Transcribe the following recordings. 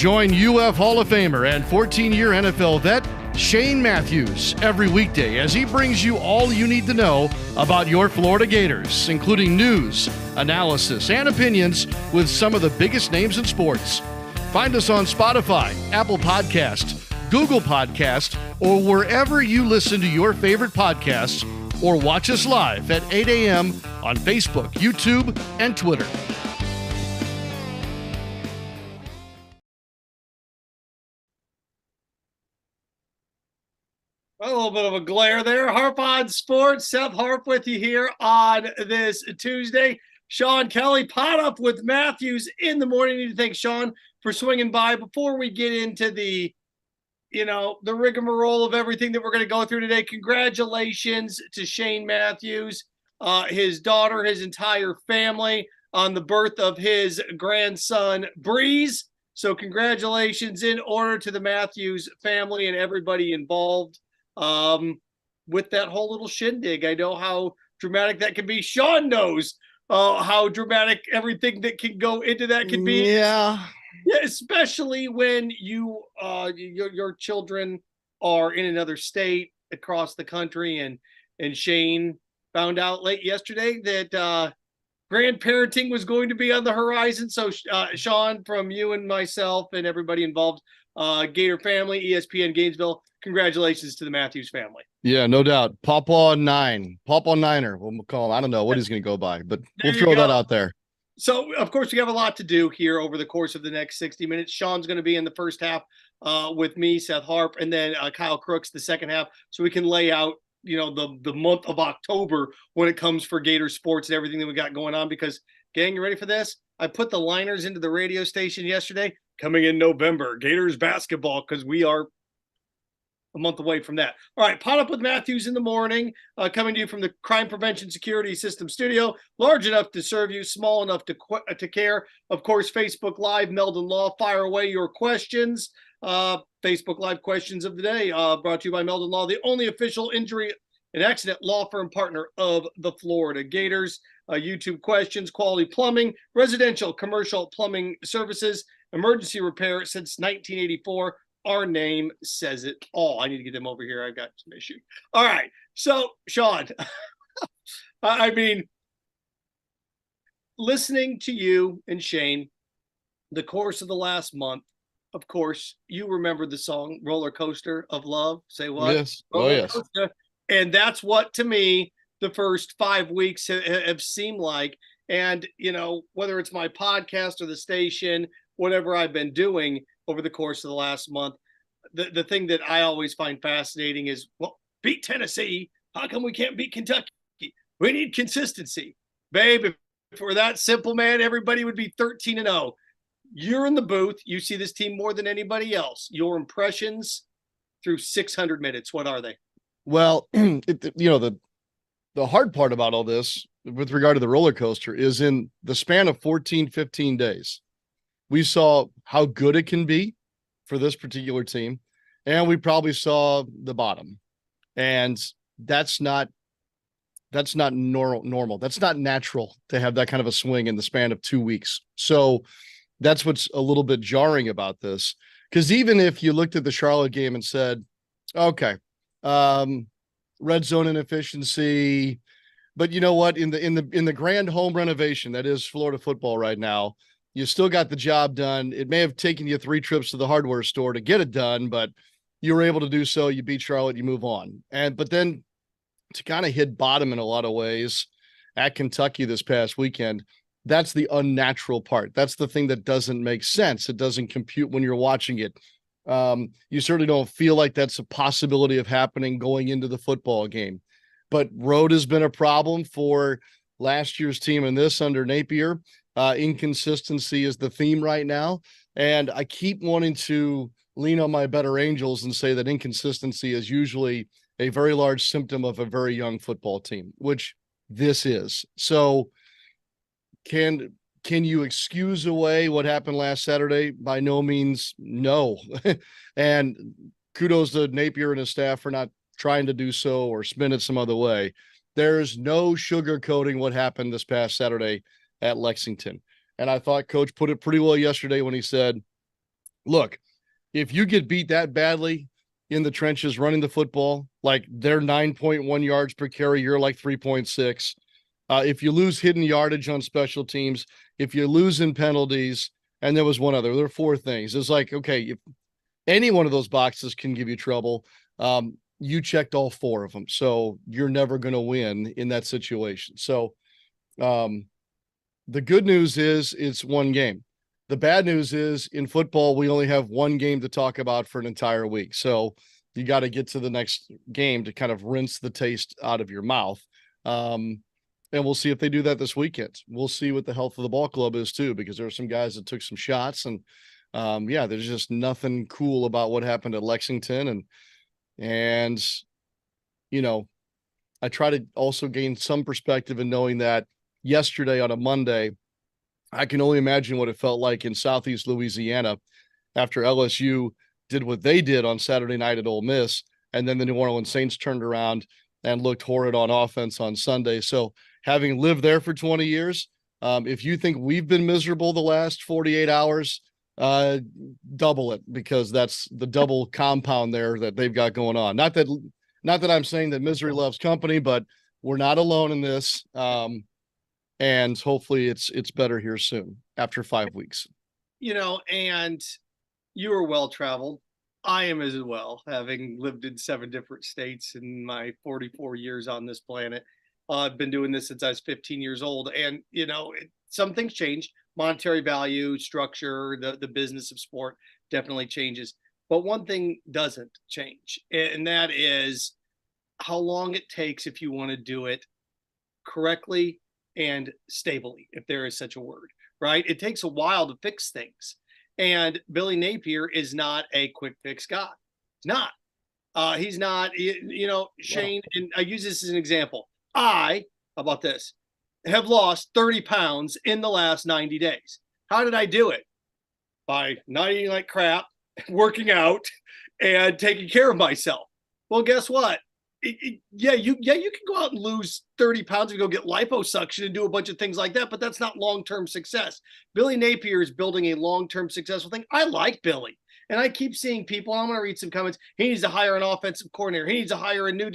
Join UF Hall of Famer and 14-year NFL vet Shane Matthews every weekday as he brings you all you need to know about your Florida Gators, including news, analysis, and opinions with some of the biggest names in sports. Find us on Spotify, Apple Podcast, Google Podcast, or wherever you listen to your favorite podcasts, or watch us live at 8 a.m. on Facebook, YouTube, and Twitter. A little bit of a glare there. Harp on Sports. Seth Harp with you here on this Tuesday. Sean Kelley, PodUp with Matthews in the morning. I need to thank Sean for swinging by. Before we get into the rigmarole of everything that we're going to go through today, congratulations to Shane Matthews, his daughter, his entire family on the birth of his grandson, Breeze. So congratulations in order to the Matthews family and everybody involved with that whole little shindig. I know how dramatic that can be. Sean knows how dramatic everything that can go into that can be. Yeah, especially when your children are in another state across the country, and Shane found out late yesterday that grandparenting was going to be on the horizon. So Sean, from you and myself and everybody involved, Gator family, ESPN Gainesville, congratulations to the Matthews family. Yeah, no doubt. Pawpaw Niner, we'll call him. I don't know what he's going to go by, but we'll throw that out there. So, of course, we have a lot to do here over the course of the next 60 minutes. Sean's going to be in the first half with me, Seth Harp, and then Kyle Crooks the second half, so we can lay out, the month of October when it comes for Gator sports and everything that we got going on. Because, gang, you ready for this? I put the liners into the radio station yesterday. Coming in November, Gators basketball, because we are a month away from that. All right, PodUp with Matthews in the morning, coming to you from the Crime Prevention Security System studio, large enough to serve you, small enough to care. Of course, Facebook Live, Meldon Law, fire away your questions. Facebook Live questions of the day, brought to you by Meldon Law, the only official injury and accident law firm partner of the Florida Gators. YouTube questions, quality plumbing, residential, commercial plumbing services, emergency repair since 1984. Our name says it all. I need to get them over here. I've got some issues. All right. So, Sean, I mean, listening to you and Shane, the course of the last month, of course, you remember the song Roller Coaster of Love. Say what? Yes. Roller Coaster. Yes. And that's what, to me, the first 5 weeks have seemed like. And, whether it's my podcast or the station, whatever I've been doing over the course of the last month, the thing that I always find fascinating is, well, beat Tennessee. How come we can't beat Kentucky? We need consistency. Babe, if we're that simple, man, everybody would be 13-0. You're in the booth. You see this team more than anybody else. Your impressions through 600 minutes, what are they? Well, the hard part about all this with regard to the roller coaster is in the span of 14, 15 days. We saw how good it can be for this particular team, and we probably saw the bottom. And that's not normal. That's not natural to have that kind of a swing in the span of 2 weeks. So that's what's a little bit jarring about this. Because even if you looked at the Charlotte game and said, okay, red zone inefficiency, but you know what? In the grand home renovation that is Florida football right now, you still got the job done. It may have taken you 3 trips to the hardware store to get it done, but you were able to do so. You beat Charlotte, you move on. But then to kind of hit bottom in a lot of ways at Kentucky this past weekend, that's the unnatural part. That's the thing that doesn't make sense. It doesn't compute when you're watching it. You certainly don't feel like that's a possibility of happening going into the football game. But road has been a problem for last year's team and this under Napier. Inconsistency is the theme right now. And I keep wanting to lean on my better angels and say that inconsistency is usually a very large symptom of a very young football team, which this is. So can you excuse away what happened last Saturday? By no means, no. And kudos to Napier and his staff for not trying to do so or spin it some other way. There's no sugarcoating what happened this past Saturday at Lexington. And I thought Coach put it pretty well yesterday when he said, look, if you get beat that badly in the trenches running the football, like they're 9.1 yards per carry, you're like 3.6. If you lose hidden yardage on special teams, if you lose in penalties, and there was one other, there were four things. It's like, okay, if any one of those boxes can give you trouble, you checked all four of them. So you're never going to win in that situation. So the good news is it's one game. The bad news is in football, we only have one game to talk about for an entire week. So you got to get to the next game to kind of rinse the taste out of your mouth. And we'll see if they do that this weekend. We'll see what the health of the ball club is too, because there are some guys that took some shots, and yeah, there's just nothing cool about what happened at Lexington. And you know, I try to also gain some perspective in knowing that yesterday on a Monday, I can only imagine what it felt like in Southeast Louisiana after LSU did what they did on Saturday night at Ole Miss, and then the New Orleans Saints turned around and looked horrid on offense on Sunday. So having lived there for 20 years, if you think we've been miserable the last 48 hours, double it, because that's the double compound there that they've got going on. Not that I'm saying that misery loves company, but we're not alone in this. And hopefully it's better here soon after 5 weeks. And you are well traveled. I am as well, having lived in 7 different states in my 44 years on this planet. I've been doing this since I was 15 years old. And, some things change. Monetary value, structure, the business of sport definitely changes. But one thing doesn't change, and that is how long it takes if you want to do it correctly and stably, if there is such a word, right? It takes a while to fix things. And Billy Napier is not a quick fix guy. He's not, Shane, and I use this as an example. How about this? Have lost 30 pounds in the last 90 days. How did I do it? By not eating like crap, working out, and taking care of myself. Well, guess what? You can go out and lose 30 pounds and go get liposuction and do a bunch of things like that, but that's not long-term success. Billy Napier is building a long-term successful thing. I like Billy, and I keep seeing people, I'm going to read some comments. He needs to hire an offensive coordinator. He needs to hire a new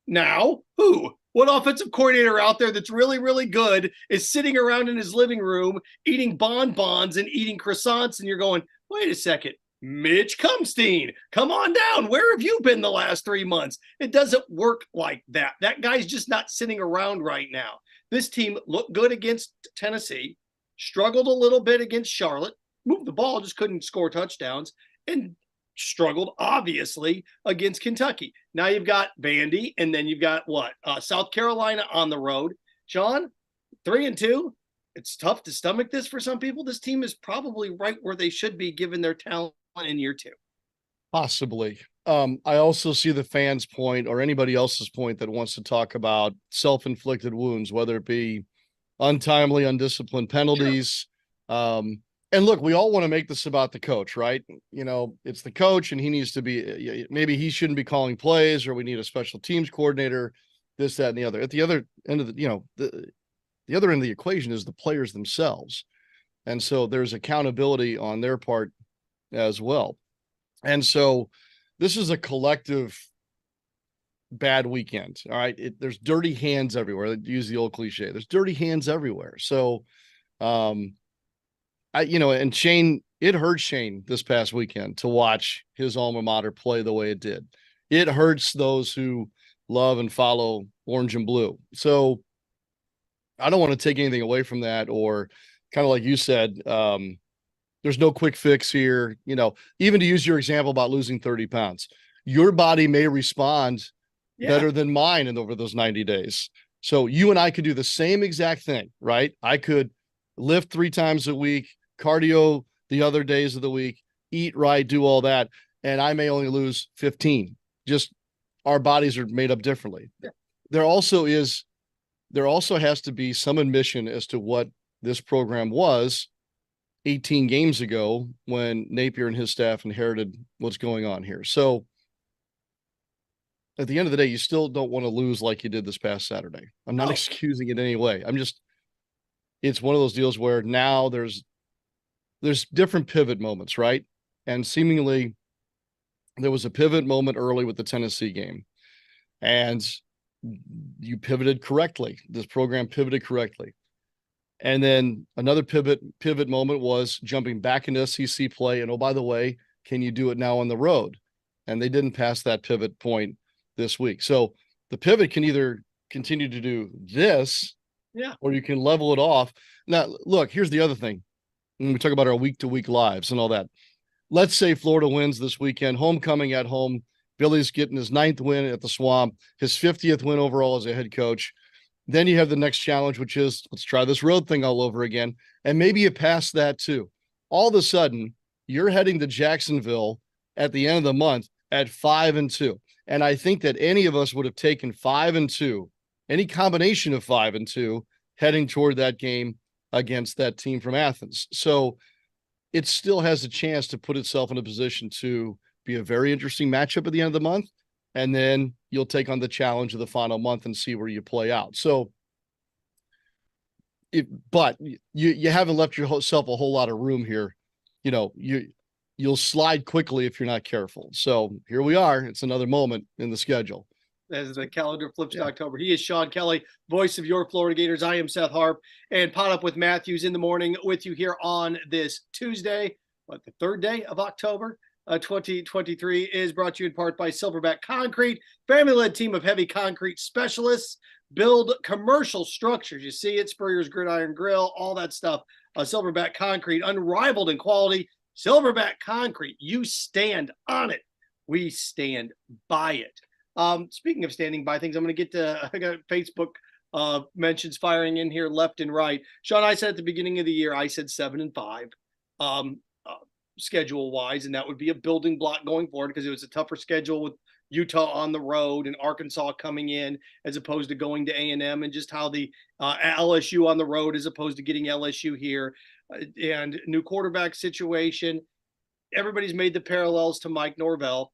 now. Who? What offensive coordinator out there that's really, really good is sitting around in his living room eating bonbons and eating croissants, and you're going, wait a second. Mitch Kumstein, come on down. Where have you been the last 3 months? It doesn't work like that. That guy's just not sitting around right now. This team looked good against Tennessee, struggled a little bit against Charlotte, moved the ball, just couldn't score touchdowns, and struggled, obviously, against Kentucky. Now you've got Vandy, and then you've got South Carolina on the road. Sean, 3-2. It's tough to stomach this for some people. This team is probably right where they should be given their talent in year 2. Possibly. I also see the fans' point, or anybody else's point that wants to talk about self-inflicted wounds, whether it be untimely, undisciplined penalties. Sure. And look, we all want to make this about the coach, right? It's the coach, and he needs to be, maybe he shouldn't be calling plays, or we need a special teams coordinator, this, that, and the other. At the other end of the other end of the equation is the players themselves. And so there's accountability on their part as well. And so this is a collective bad weekend. All right. There's dirty hands everywhere. Use the old cliche. There's dirty hands everywhere. So, and Shane, it hurt Shane this past weekend to watch his alma mater play the way it did. It hurts those who love and follow orange and blue. So I don't want to take anything away from that, or kind of like you said, there's no quick fix here. Even to use your example about losing 30 pounds, your body may respond better than mine over those 90 days. So you and I could do the same exact thing, right? I could lift 3 times a week, cardio the other days of the week, eat right, do all that, and I may only lose 15. Just our bodies are made up differently. Yeah. There also has to be some admission as to what this program was 18 games ago when Napier and his staff inherited what's going on here. So at the end of the day, you still don't want to lose like you did this past Saturday. I'm not excusing it in any way. It's one of those deals where now there's different pivot moments, right? And seemingly there was a pivot moment early with the Tennessee game. And you pivoted correctly. This program pivoted correctly. And then another pivot moment was jumping back into SEC play. And oh, by the way, can you do it now on the road? And they didn't pass that pivot point this week. So the pivot can either continue to do this, or you can level it off. Now, look, here's the other thing. When we talk about our week-to-week lives and all that, let's say Florida wins this weekend, homecoming at home. Billy's getting his 9th win at the Swamp, his 50th win overall as a head coach. Then you have the next challenge, which is let's try this road thing all over again. And maybe you pass that too. All of a sudden, you're heading to Jacksonville at the end of the month at 5-2. And I think that any of us would have taken 5-2, any combination of 5-2, heading toward that game against that team from Athens. So it still has a chance to put itself in a position to be a very interesting matchup at the end of the month. And then you'll take on the challenge of the final month and see where you play out. So, but you haven't left yourself a whole lot of room here. You know, you'll slide quickly if you're not careful. So here we are. It's another moment in the schedule. As the calendar flips to October. He is Sean Kelley, voice of your Florida Gators. I am Seth Harp, and PodUp with Matthews in the morning with you here on this Tuesday, the 3rd day of October. 2023 is brought to you in part by Silverback Concrete, family-led team of heavy concrete specialists, build commercial structures. You see it, Spurrier's Gridiron Grill, all that stuff. Silverback Concrete, unrivaled in quality. Silverback Concrete, you stand on it. We stand by it. Speaking of standing by things, I'm going to get to, I got Facebook mentions firing in here left and right. Sean, I said at the beginning of the year, I said 7-5. Schedule wise, and that would be a building block going forward because it was a tougher schedule with Utah on the road and Arkansas coming in as opposed to going to A&M, and just how the LSU on the road as opposed to getting LSU here, and new quarterback situation. Everybody's made the parallels to Mike Norvell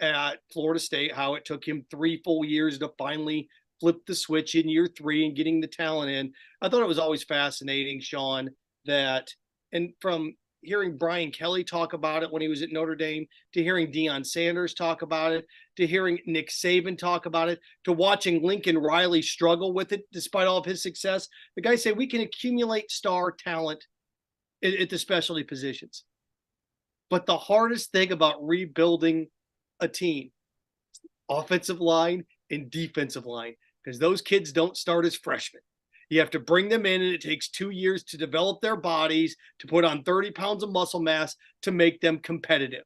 at Florida State, how it took him 3 full years to finally flip the switch in year 3 and getting the talent in. I thought it was always fascinating, Sean, that, and from hearing Brian Kelley talk about it when he was at Notre Dame, to hearing Deion Sanders talk about it, to hearing Nick Saban talk about it, to watching Lincoln Riley struggle with it despite all of his success. The guys say we can accumulate star talent at the specialty positions. But the hardest thing about rebuilding a team, offensive line and defensive line, because those kids don't start as freshmen. You have to bring them in, and it takes 2 years to develop their bodies, to put on 30 pounds of muscle mass to make them competitive.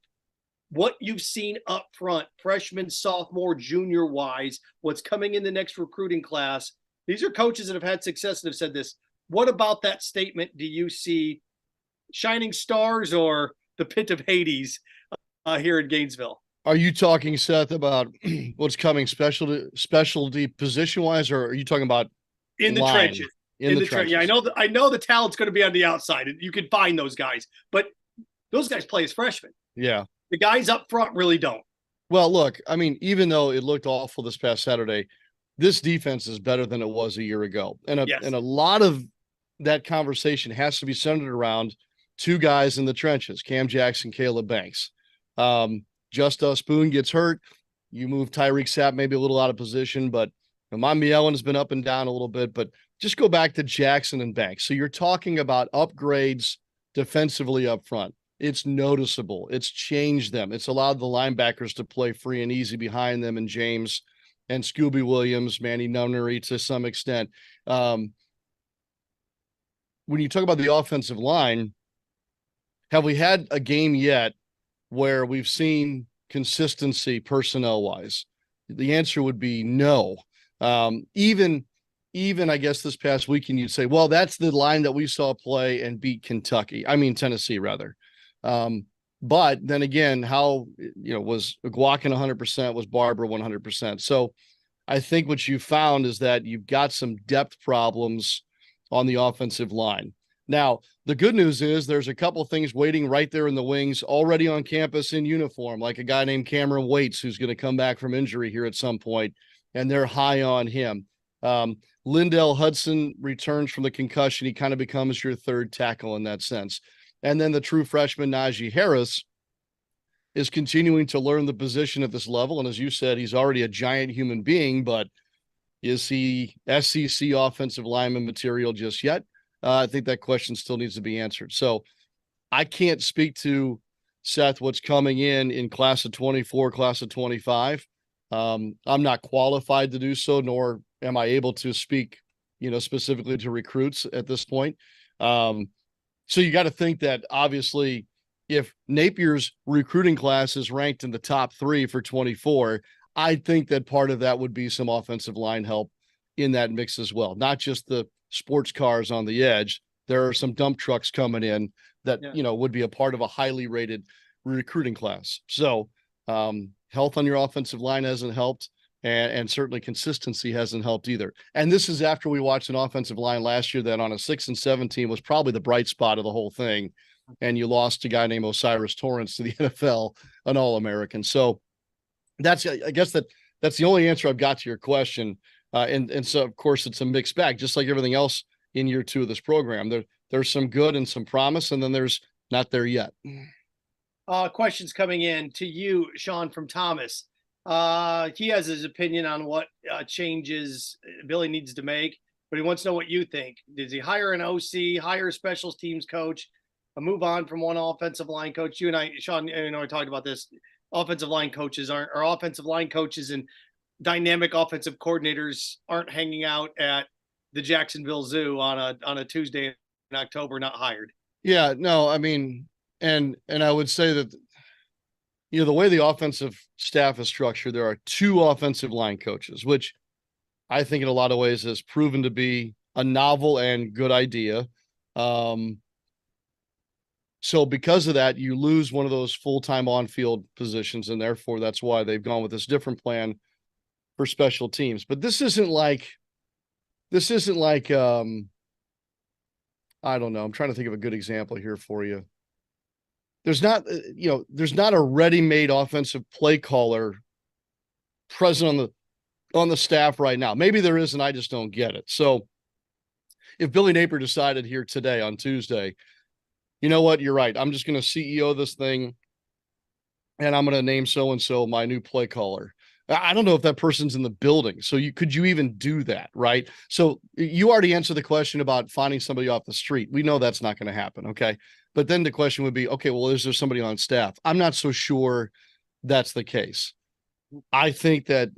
What you've seen up front, freshman, sophomore, junior wise, what's coming in the next recruiting class, these are coaches that have had success and have said this. What about that statement do you see shining stars or the pit of Hades here in Gainesville? Are you talking, Seth, about what's coming specialty position wise, or are you talking about in the trenches? In the trenches. Yeah, I know the talent's going to be on the outside, and you can find those guys, but those guys play as freshmen. Yeah. The guys up front really don't. Well, look, I mean, even though it looked awful this past Saturday, this defense is better than it was a year ago. And a lot of that conversation has to be centered around 2 guys in the trenches, Cam Jackson, Caleb Banks. Just Spoon gets hurt. You move Tyreek Sapp maybe a little out of position, but Mambi Ellen has been up and down a little bit, but just go back to Jackson and Banks. So you're talking about upgrades defensively up front. It's noticeable. It's changed them. It's allowed the linebackers to play free and easy behind them, and James and Scooby Williams, Manny Nunnery to some extent. When you talk about the offensive line, have we had a game yet where we've seen consistency personnel-wise? The answer would be no. Even I guess this past weekend, you'd say, well, that's the line that we saw play and beat Tennessee rather. But then again, how, was Guacan 100%, was Barber 100%. So I think what you found is that you've got some depth problems on the offensive line. Now, the good news is there's a couple things waiting right there in the wings already on campus in uniform, like a guy named Cameron Waits, who's going to come back from injury here at some point, and they're high on him. Lindell Hudson returns from the concussion. He kind of becomes your 3rd tackle in that sense. And then the true freshman, Najee Harris, is continuing to learn the position at this level. And as you said, he's already a giant human being, but is he SEC offensive lineman material just yet? I think that question still needs to be answered. So I can't speak to, Seth, what's coming in class of 24, class of 25. I'm not qualified to do so, nor am I able to speak, specifically to recruits at this point. So you got to think that obviously if Napier's recruiting class is ranked in the top 3 for 24, I think that part of that would be some offensive line help in that mix as well. Not just the sports cars on the edge. There are some dump trucks coming in that, would be a part of a highly rated recruiting class. So health on your offensive line hasn't helped. And certainly consistency hasn't helped either. And this is after we watched an offensive line last year that on a 6-7 team was probably the bright spot of the whole thing. And you lost a guy named Osiris Torrance to the NFL, an All-American. So I guess that's the only answer I've got to your question. And so of course it's a mixed bag, just like everything else in year 2 of this program. There's some good and some promise, and then there's not there yet. Questions coming in to you, Sean, from Thomas. He has his opinion on what changes Billy needs to make, but he wants to know what you think. Does he hire an OC, hire a special teams coach, move on from one offensive line coach? You and I, Sean, I talked about this. Offensive line coaches and dynamic offensive coordinators aren't hanging out at the Jacksonville Zoo on a Tuesday in October, not hired. Yeah, no, I mean, and I would say that, the way the offensive staff is structured, there are 2 offensive line coaches, which I think in a lot of ways has proven to be a novel and good idea. So because of that, you lose one of those full-time on-field positions, and therefore that's why they've gone with this different plan for special teams. But this isn't like I don't know. I'm trying to think of a good example here for you. There's not a ready-made offensive play caller present on the staff right now. Maybe there is, and I just don't get it. So if Billy Napier decided here today on Tuesday, you know what, you're right, I'm just going to CEO this thing, and I'm going to name so-and-so my new play caller. I don't know if that person's in the building. So could you even do that, right? So you already answered the question about finding somebody off the street. We know that's not going to happen, okay? But then the question would be, okay, well, is there somebody on staff? I'm not so sure that's the case. I think that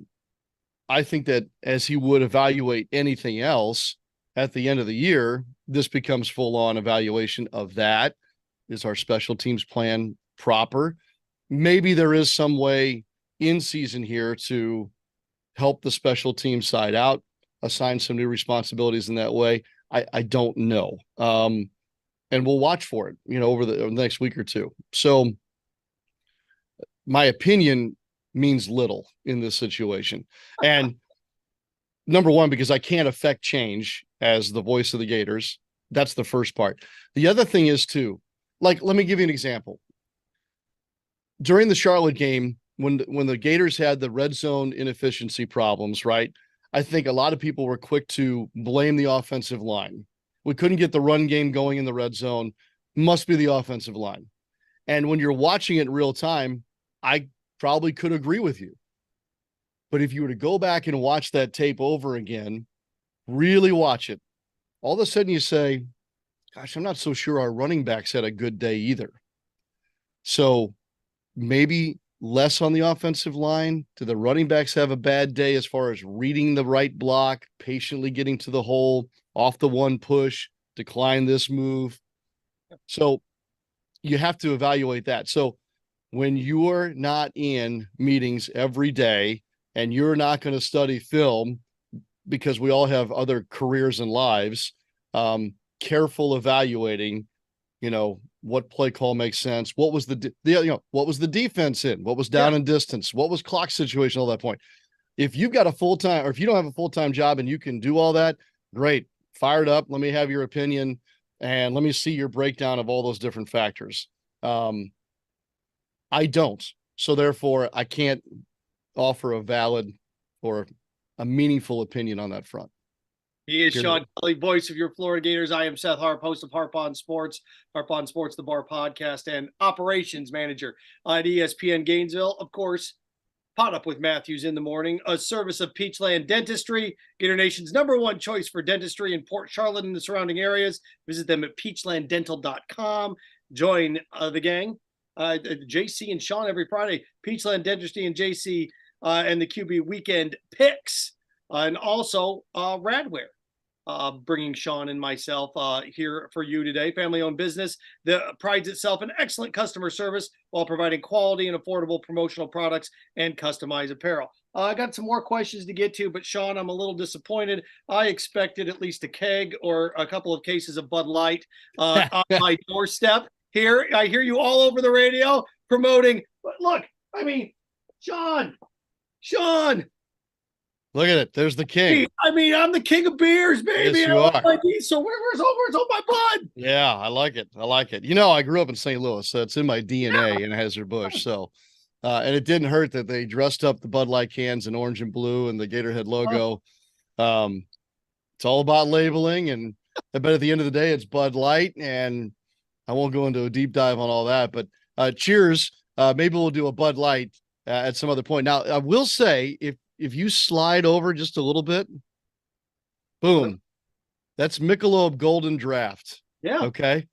as he would evaluate anything else at the end of the year, this becomes full-on evaluation of that. Is our special teams plan proper? Maybe there is some way in season here to help the special team side out, assign some new responsibilities in that way. I don't know. And we'll watch for it, over the next week or 2. So my opinion means little in this situation. And number one, because I can't affect change as the voice of the Gators. That's the first part. The other thing is too, let me give you an example. During the Charlotte game, when the Gators had the red zone inefficiency problems, right? I think a lot of people were quick to blame the offensive line. We couldn't get the run game going in the red zone. Must be the offensive line. And when you're watching it in real time, I probably could agree with you. But if you were to go back and watch that tape over again, really watch it, all of a sudden you say, gosh, I'm not so sure our running backs had a good day either. So maybe less on the offensive line. Do the running backs have a bad day as far as reading the right block, patiently getting to the hole, off the one push, decline this move? So you have to evaluate that. So when you're not in meetings every day and you're not going to study film because we all have other careers and lives, careful evaluating, what play call makes sense. What was what was the defense in? What was down and distance? What was clock situation? All that point. If you've got a full-time, or if you don't have a full-time job and you can do all that, great. Fire it up. Let me have your opinion and let me see your breakdown of all those different factors. I don't. So therefore I can't offer a valid or a meaningful opinion on that front. He is Period. Sean Kelley, voice of your Florida Gators. I am Seth Harp, host of Harp on Sports, the Bar podcast, and operations manager at ESPN Gainesville. Of course, PodUp with Matthews in the morning, a service of Peachland Dentistry, Gator Nation's #1 choice for dentistry in Port Charlotte and the surrounding areas. Visit them at peachlanddental.com. Join the gang, JC and Sean every Friday. Peachland Dentistry and JC and the QB weekend picks, and also Radware. Bringing Sean and myself here for you today. Family-owned business that prides itself in excellent customer service while providing quality and affordable promotional products and customized apparel. I got some more questions to get to, but Sean, I'm a little disappointed. I expected at least a keg or a couple of cases of Bud Light on my doorstep here. I hear you all over the radio promoting. But look, I mean, Sean. Look at it. There's the king. I mean, I'm the king of beers, baby. Yes, you are. So where's all my Bud? Yeah, I like it. You know, I grew up in St. Louis, so it's in my DNA in Anheuser-Busch. So, and it didn't hurt that they dressed up the Bud Light cans in orange and blue and the Gatorhead logo. It's all about labeling, and I bet at the end of the day, it's Bud Light. And I won't go into a deep dive on all that, but cheers. Maybe we'll do a Bud Light at some other point. Now, I will say, if you slide over just a little bit, boom, that's Michelob Golden Draft. Yeah. Okay.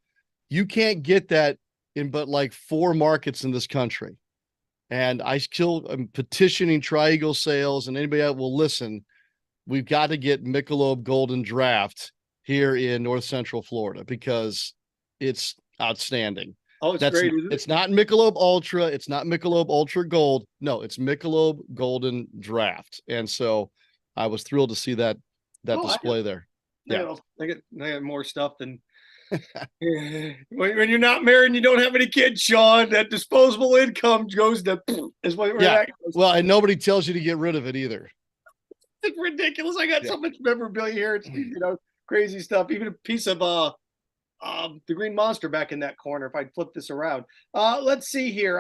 You can't get that in but like 4 markets in this country. And I still am petitioning Tri-Eagle Sales and anybody that will listen. We've got to get Michelob Golden Draft here in North Central Florida because it's outstanding. Oh, it's great. It's not Michelob Ultra. It's not Michelob Ultra Gold. No, it's Michelob Golden Draft. And so I was thrilled to see that display there. Yeah. I got more stuff than when you're not married and you don't have any kids, Sean, that disposable income goes to is what that goes. Well, and nobody tells you to get rid of it either. It's ridiculous. I got so much memorabilia here. It's crazy stuff. Even a piece of the Green Monster back in that corner if I'd flip this around. Let's see here.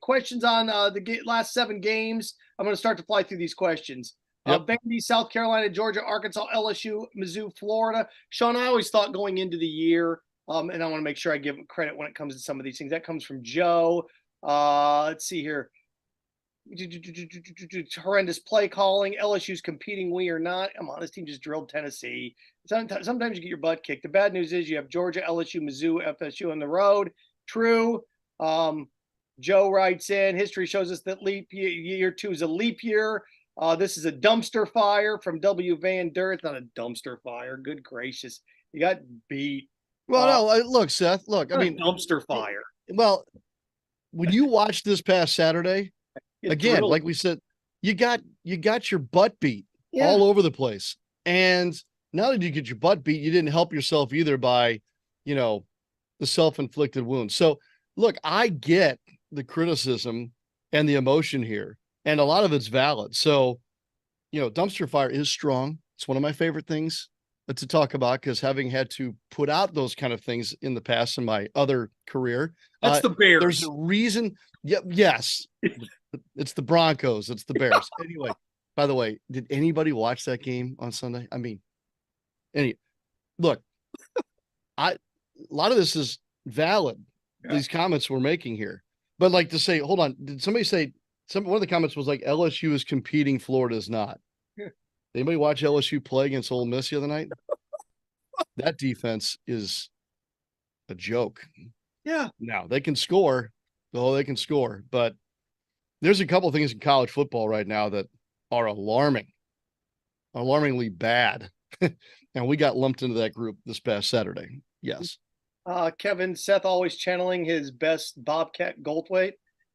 Questions on the last 7 games. I'm going to start to fly through these questions. Yep. Vandy, South Carolina, Georgia, Arkansas, LSU, Mizzou, Florida. Sean, I always thought going into the year, and I want to make sure I give credit when it comes to some of these things. That comes from Joe. Let's see here. Horrendous play calling. LSU's competing. We are not. Come on, this team just drilled Tennessee. Sometimes you get your butt kicked. The bad news is you have Georgia, LSU, Mizzou, FSU on the road. True. Joe writes in, history shows us that year 2 is a leap year. This is a dumpster fire from W. Van Der. It's not a dumpster fire. Good gracious. You got beat. Well, no, look, Seth, I mean, dumpster fire. Well, when you watch this past Saturday, again, like we said, you got your butt beat all over the place. And not only did you get your butt beat, you didn't help yourself either by, the self-inflicted wound. So look, I get the criticism and the emotion here, and a lot of it's valid. So, dumpster fire is strong. It's one of my favorite things to talk about because having had to put out those kind of things in the past in my other career. That's the Bears. There's a reason. Yes. It's the Broncos. It's the Bears. Anyway, by the way, did anybody watch that game on Sunday? I mean, look, a lot of this is valid. Yeah. These comments we're making here, but like to say, hold on. Did somebody say one of the comments was like LSU is competing, Florida is not. Yeah. Anybody watch LSU play against Ole Miss the other night? That defense is a joke. Yeah. Now they can score. Oh, they can score, but there's a couple of things in college football right now that are alarmingly bad. And we got lumped into that group this past Saturday. Yes. Kevin, Seth always channeling his best Bobcat Goldthwait.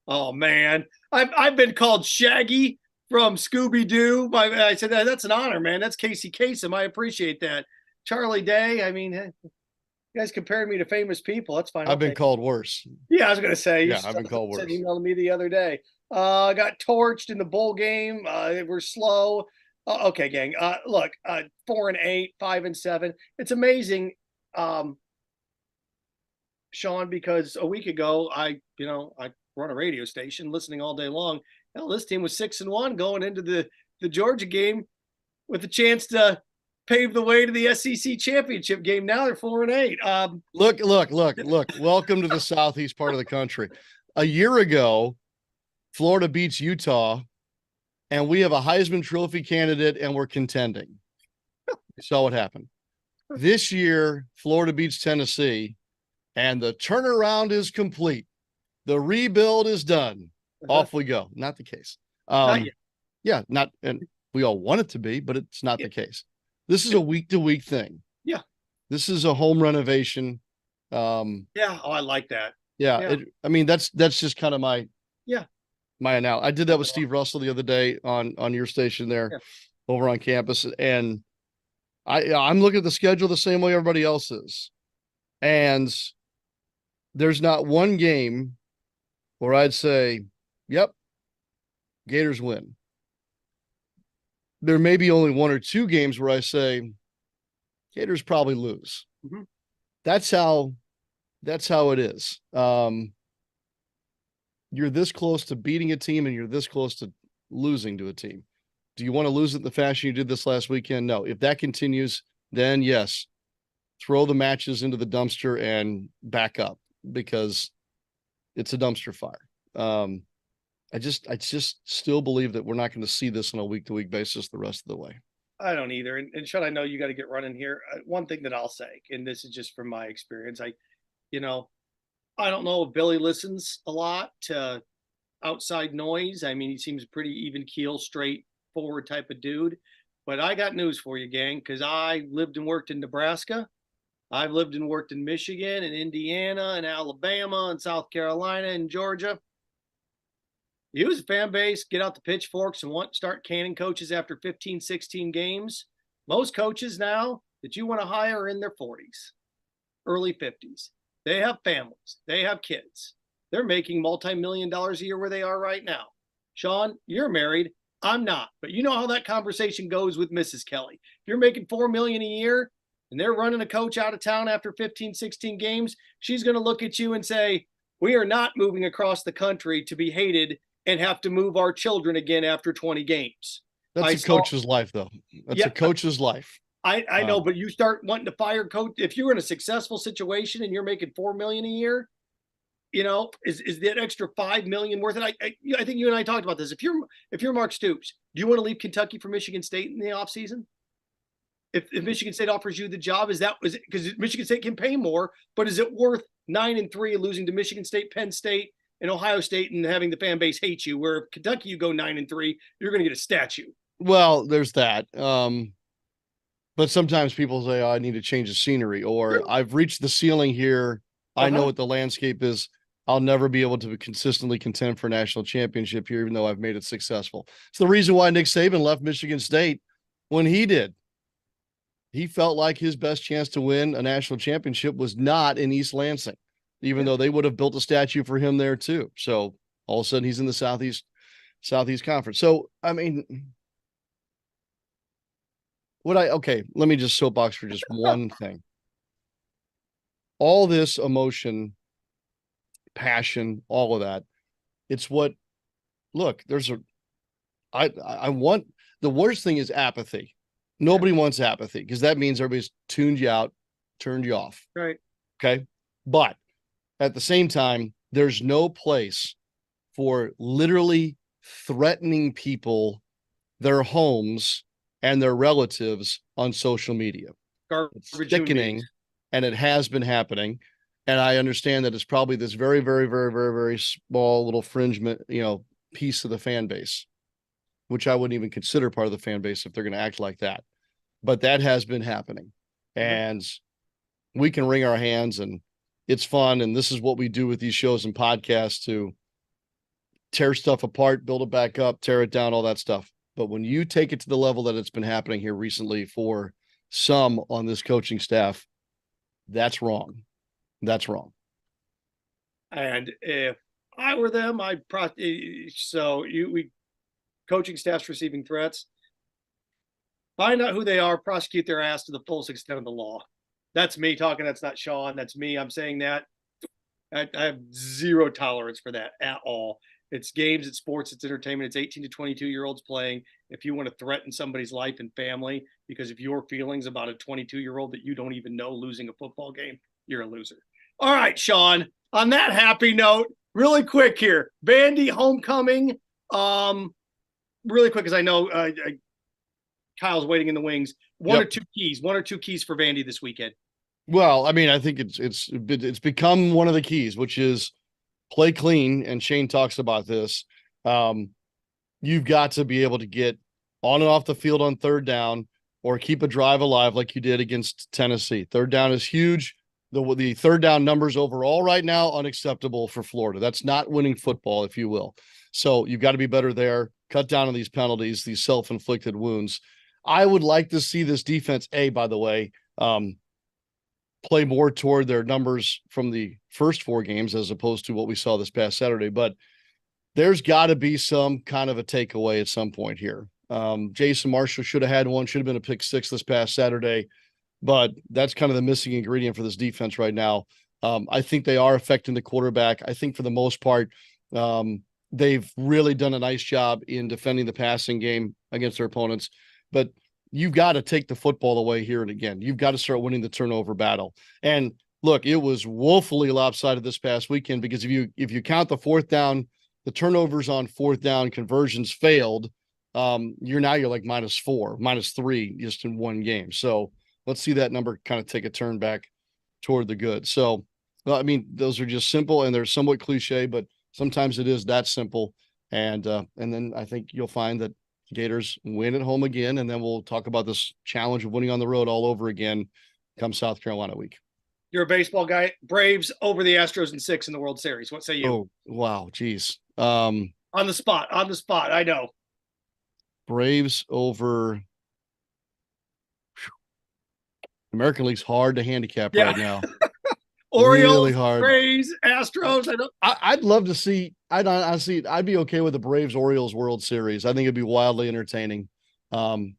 Oh man, I've been called Shaggy from Scooby-Doo. I said that's an honor, man. That's Casey Kasem. I appreciate that. Charlie Day. I mean, you guys compared me to famous people. That's fine. I've been called worse. Yeah, I was gonna say. Yeah, I've been called worse. Emailed me the other day. Got torched in the bowl game. They were slow. Okay, gang. Look, 4-8, 5-7. It's amazing, Sean, because a week ago I run a radio station, listening all day long. Hell, this team was 6-1 going into the Georgia game with a chance to paved the way to the SEC championship game. Now they're 4-8. Look. Welcome to the southeast part of the country. A year ago, Florida beats Utah, and we have a Heisman Trophy candidate, and we're contending. You saw what happened. This year, Florida beats Tennessee, and the turnaround is complete. The rebuild is done. Off we go. Not the case. Not yet. Yeah, not, and we all want it to be, but it's not the case. This is a week-to-week thing. Yeah. This is a home renovation. Yeah. Oh, I like that. Yeah. I mean, that's just kind of my analogy. I did that with Steve Russell the other day on your station there over on campus. And I'm looking at the schedule the same way everybody else is. And there's not one game where I'd say, yep, Gators win. There may be only one or two games where I say Gators probably lose. Mm-hmm. That's how it is. You're this close to beating a team and you're this close to losing to a team. Do you want to lose it the fashion you did this last weekend? No. If that continues, then yes, throw the matches into the dumpster and back up because it's a dumpster fire. I just still believe that we're not going to see this on a week-to-week basis the rest of the way. I don't either. And Sean, I know you got to get running here. One thing that I'll say, and this is just from my experience, I don't know if Billy listens a lot to outside noise. I mean, he seems a pretty even keel, straightforward type of dude. But I got news for you, gang, because I lived and worked in Nebraska. I've lived and worked in Michigan and Indiana and Alabama and South Carolina and Georgia. Use a fan base, get out the pitchforks and want to start canning coaches after 15, 16 games. Most coaches now that you want to hire are in their 40s, early 50s. They have families. They have kids. They're making multi-million-dollars a year where they are right now. Sean, you're married. I'm not. But you know how that conversation goes with Mrs. Kelley. If you're making $4 million a year and they're running a coach out of town after 15, 16 games, she's going to look at you and say, we are not moving across the country to be hated and have to move our children again after 20 games. That's a coach's life, though. That's a coach's life. I know, but you start wanting to fire coach. If you're in a successful situation and you're making $4 million a year, is that extra $5 million worth it? I think you and I talked about this. If you're Mark Stoops, do you want to leave Kentucky for Michigan State in the offseason? If Michigan State offers you the job, is it because Michigan State can pay more, but is it worth 9-3 losing to Michigan State, Penn State, and Ohio State and having the fan base hate you? Where if Kentucky you go 9-3, you're going to get a statue. Well, there's that. But sometimes people say, oh, I need to change the scenery, or I've reached the ceiling here. I know what the landscape is. I'll never be able to consistently contend for a national championship here, even though I've made it successful. It's the reason why Nick Saban left Michigan State when he did. He felt like his best chance to win a national championship was not in East Lansing, even though they would have built a statue for him there too. So all of a sudden he's in the Southeast Conference. So, I mean, let me just soapbox for just one thing. All this emotion, passion, all of that, it's what, look, I want, the worst thing is apathy. Nobody wants apathy because that means everybody's tuned you out, turned you off. Right. Okay. But at the same time, there's no place for literally threatening people, their homes, and their relatives on social media. It's sickening, and it has been happening. And I understand that it's probably this very, very, very, very, very small little fringe, piece of the fan base, which I wouldn't even consider part of the fan base if they're going to act like that. But that has been happening, and we can wring our hands, and it's fun. And this is what we do with these shows and podcasts, to tear stuff apart, build it back up, tear it down, all that stuff. But when you take it to the level that it's been happening here recently for some on this coaching staff, that's wrong. That's wrong. And if I were them, coaching staff's receiving threats. Find out who they are, prosecute their ass to the fullest extent of the law. That's me talking. That's not Sean. That's me. I'm saying that. I have zero tolerance for that at all. It's games, it's sports, it's entertainment. It's 18 to 22-year-olds playing. If you want to threaten somebody's life and family because of your feelings about a 22-year-old that you don't even know losing a football game, you're a loser. All right, Sean, on that happy note, really quick here, Vandy homecoming. Really quick, because I know Kyle's waiting in the wings. One or two keys for Vandy this weekend. Well, I mean, I think it's become one of the keys, which is play clean. And Shane talks about this. You've got to be able to get on and off the field on third down or keep a drive alive like you did against Tennessee. Third down is huge. The third down numbers overall right now, unacceptable for Florida. That's not winning football, if you will. So you've got to be better there. Cut down on these penalties, these self-inflicted wounds. I would like to see this defense, by the way, play more toward their numbers from the first 4 games as opposed to what we saw this past Saturday. But there's got to be some kind of a takeaway at some point here. Jason Marshall should have had one, should have been a pick 6 this past Saturday, but that's kind of the missing ingredient for this defense right now. I think they are affecting the quarterback. I think for the most part, they've really done a nice job in defending the passing game against their opponents, but you've got to take the football away here and again. You've got to start winning the turnover battle. And look, it was woefully lopsided this past weekend because if you count the fourth down, the turnovers on fourth down conversions failed. You're like -4, -3 just in one game. So let's see that number kind of take a turn back toward the good. So, well, I mean, those are just simple and they're somewhat cliche, but sometimes it is that simple. And then I think you'll find that Gators win at home again, and then we'll talk about this challenge of winning on the road all over again come South Carolina week. You're a baseball guy. Braves over the Astros in 6 in the World Series. What say you? Oh, wow. Geez. On the spot. I know. Braves over. American League's hard to handicap right now. Orioles, really hard. Braves, Astros. I'd love to see. I'd be okay with the Braves Orioles World Series. I think it'd be wildly entertaining. And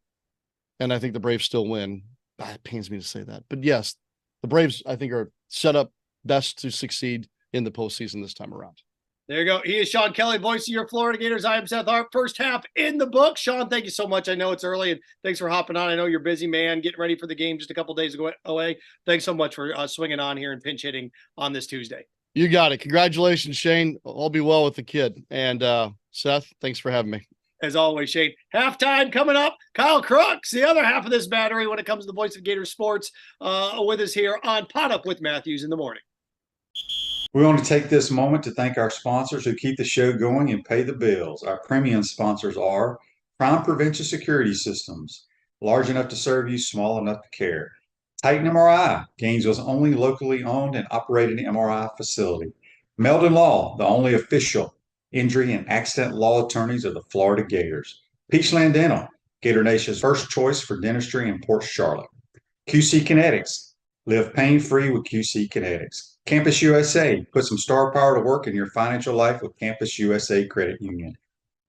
I think the Braves still win. It pains me to say that, but yes, the Braves I think are set up best to succeed in the postseason this time around. There you go. He is Sean Kelley, voice of your Florida Gators. I am Seth Harp. First half in the book. Sean, thank you so much. I know it's early, and thanks for hopping on. I know you're busy, man, getting ready for the game just a couple days away. Thanks so much for swinging on here and pinch hitting on this Tuesday. You got it. Congratulations, Shane. I'll be well with the kid. And Seth, thanks for having me. As always, Shane. Halftime coming up. Kyle Crooks, the other half of this battery when it comes to the voice of Gator Sports, with us here on PodUp with Matthews in the morning. We want to take this moment to thank our sponsors who keep the show going and pay the bills. Our premium sponsors are Crime Prevention Security Systems, large enough to serve you, small enough to care. Titan MRI, Gainesville's only locally owned and operated MRI facility. Meldon Law, the only official injury and accident law attorneys of the Florida Gators. Peachland Dental, Gator Nation's first choice for dentistry in Port Charlotte. QC Kinetics, live pain-free with QC Kinetics. Campus USA, put some star power to work in your financial life with Campus USA Credit Union.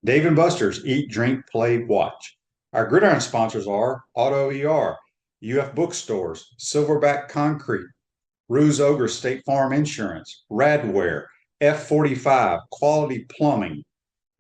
Dave & Buster's, eat, drink, play, watch. Our gridiron sponsors are Auto ER, UF Bookstores, Silverback Concrete, Ruse Ogre State Farm Insurance, Radware, F45, Quality Plumbing.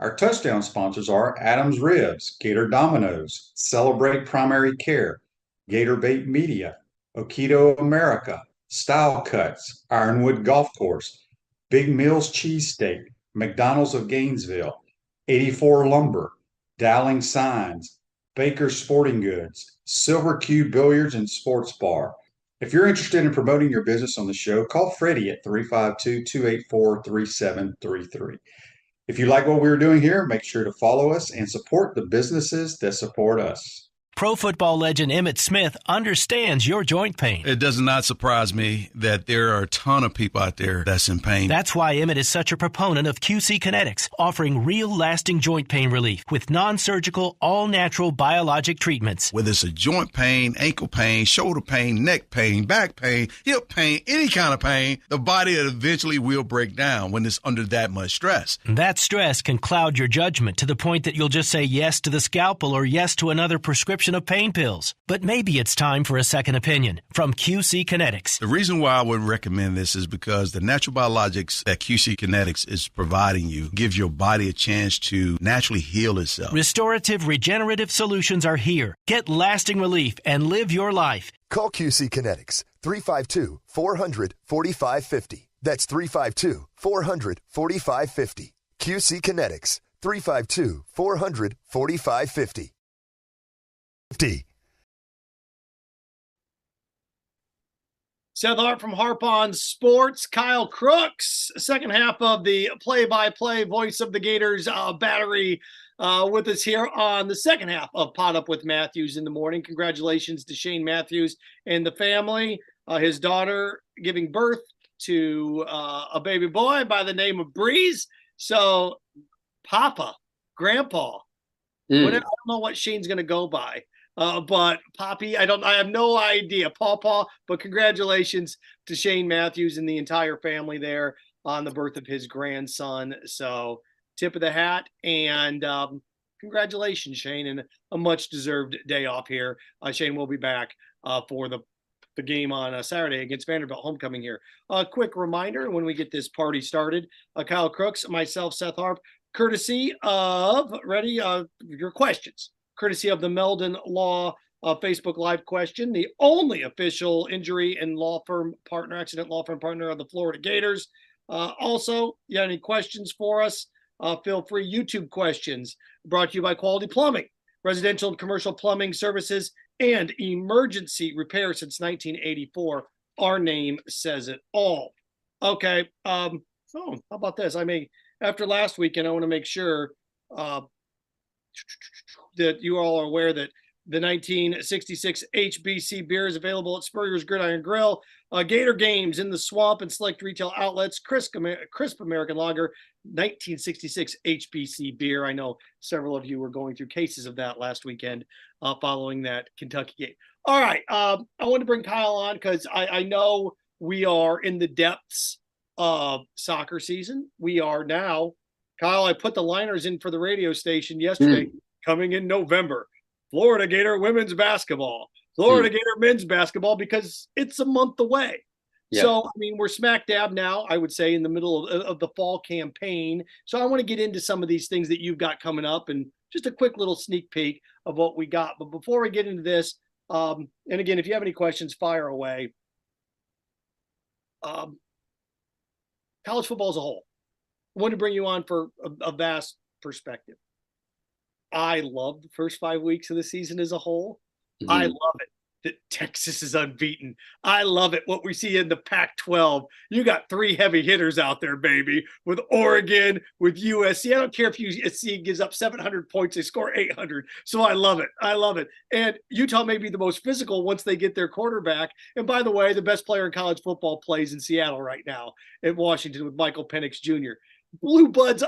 Our touchdown sponsors are Adams Ribs, Gator Dominoes, Celebrate Primary Care, Gator Bait Media, Okido America, Style Cuts, Ironwood Golf Course, Big Mills Cheesesteak, McDonald's of Gainesville, 84 Lumber, Dowling Signs, Baker's Sporting Goods, Silver Q Billiards and Sports Bar. If you're interested in promoting your business on the show, call Freddie at 352-284-3733. If you like what we're doing here, make sure to follow us and support the businesses that support us. Pro football legend Emmitt Smith understands your joint pain. It does not surprise me that there are a ton of people out there that's in pain. That's why Emmitt is such a proponent of QC Kinetics, offering real lasting joint pain relief with non-surgical, all-natural biologic treatments. Whether it's a joint pain, ankle pain, shoulder pain, neck pain, back pain, hip pain, any kind of pain, the body eventually will break down when it's under that much stress. That stress can cloud your judgment to the point that you'll just say yes to the scalpel or yes to another prescription prescription of pain pills. But maybe it's time for a second opinion from QC Kinetics. The reason why I would recommend this is because the natural biologics that QC Kinetics is providing you gives your body a chance to naturally heal itself. Restorative regenerative solutions are here. Get lasting relief and live your life. Call QC Kinetics 352-400-4550. That's 352-400-4550. QC Kinetics 352-400-4550. Seth Harp from Harp on Sports. Kyle Crooks, second half of the play-by-play voice of the Gators battery with us here on the second half of PodUp with Matthews in the morning. Congratulations to Shane Matthews and the family. His daughter giving birth to a baby boy by the name of Breeze. So Papa, Grandpa, whatever, I don't know what Shane's going to go by. But Poppy, I have no idea. Pawpaw, but congratulations to Shane Matthews and the entire family there on the birth of his grandson. So tip of the hat, and congratulations, Shane, and a much deserved day off here. Shane will be back for the game on Saturday against Vanderbilt homecoming here. A quick reminder when we get this party started, Kyle Crooks, myself, Seth Harp, courtesy of your questions. Courtesy of the Meldon Law Facebook Live question, the only official injury and accident law firm partner of the Florida Gators. Also, you have any questions for us, feel free. YouTube questions brought to you by Quality Plumbing, residential and commercial plumbing services, and emergency repair since 1984. Our name says it all. Okay. How about this? After last weekend, I want to make sure that you all are aware that the 1966 HBC beer is available at Spurrier's Gridiron Grill. Gator Games in the Swamp and select retail outlets. Crisp American Lager, 1966 HBC beer. I know several of you were going through cases of that last weekend following that Kentucky game. All right. I want to bring Kyle on because I know we are in the depths of soccer season. We are now. Kyle, I put the liners in for the radio station yesterday. Coming in November, Florida Gator women's basketball, Florida Gator men's basketball, because it's a month away. Yeah. So, we're smack dab now, I would say, in the middle of the fall campaign. So I want to get into some of these things that you've got coming up and just a quick little sneak peek of what we got. But before we get into this, and again, if you have any questions, fire away. College football as a whole. I want to bring you on for a vast perspective. I love the first 5 weeks of the season as a whole. Mm-hmm. I love it that Texas is unbeaten. I love it what we see in the Pac-12. You got three heavy hitters out there, baby, with Oregon, with USC. I don't care if USC gives up 700 points, they score 800. So I love it. I love it. And Utah may be the most physical once they get their quarterback. And by the way, the best player in college football plays in Seattle right now at Washington with Michael Penix Jr. Blue Bloods